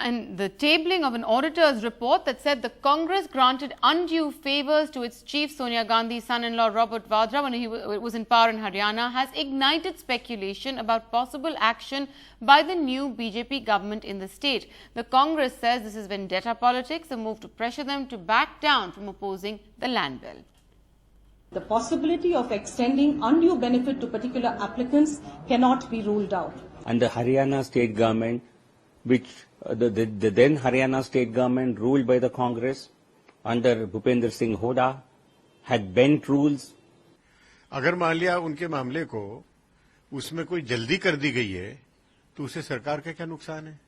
And the tabling of an auditor's report that said the Congress granted undue favours to its chief Sonia Gandhi's son-in-law Robert Vadra when he was in power in Haryana has ignited speculation about possible action by the new BJP government in the state. The Congress says this is vendetta politics, a move to pressure them to back down from opposing the land bill. The possibility of extending undue benefit to particular applicants cannot be ruled out. And the Haryana state government, which the then Haryana state government ruled by the Congress under Bhupender Singh Hoda had bent rules. अगर मान लिया उनके मामले को उसमें कोई जल्दी कर दी गई है तो उसे सरकार का क्या नुकसान है?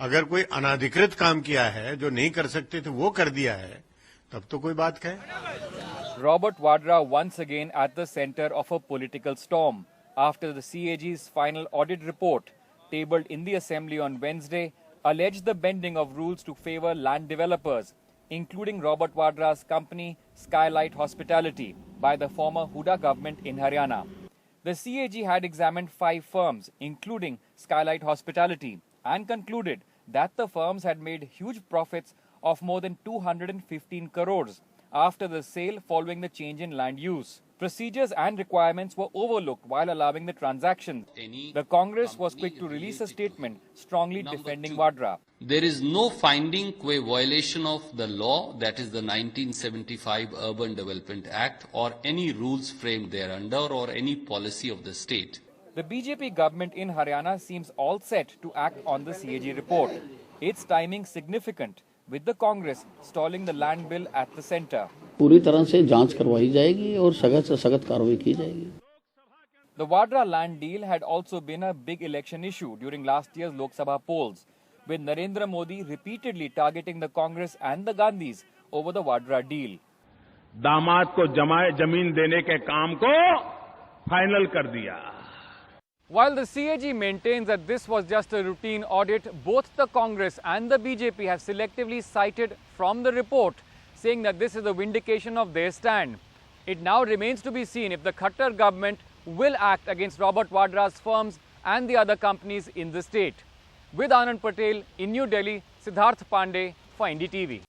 अगर कोई अनाधिकृत काम किया है जो नहीं कर सकते थे वो कर दिया है तब तो कोई बात है. Robert Vadra once again at the center of a political storm after the CAG's final audit report tabled in the Assembly on Wednesday alleged the bending of rules to favor land developers, including Robert Vadra's company Skylight Hospitality by the former Huda government in Haryana. The CAG had examined 5 firms, including Skylight Hospitality, and concluded that the firms had made huge profits of more than 215 crores after the sale following the change in land use. Procedures and requirements were overlooked while allowing the transactions. The Congress was quick to release a statement strongly defending Vadra. There is no finding qua violation of the law, that is the 1975 Urban Development Act, or any rules framed thereunder or any policy of the state. The BJP government in Haryana seems all set to act on the CAG report. Its timing significant, with the Congress stalling the land bill at the centre. पूरी तरह से जांच करवाई जाएगी और सख्त से सख्त कार्रवाई की जाएगी. The Vadra land deal had also been a big election issue during last year's Lok Sabha polls, with Narendra Modi repeatedly targeting the Congress and the Gandhis over the Vadra deal. दामाद को जमीन देने के काम को final कर दिया. While the CAG maintains that this was just a routine audit, both the Congress and the BJP have selectively cited from the report, saying that this is a vindication of their stand. It now remains to be seen if the Khattar government will act against Robert Vadra's firms and the other companies in the state. With Anand Patel in New Delhi, Siddharth Pandey for NDTV.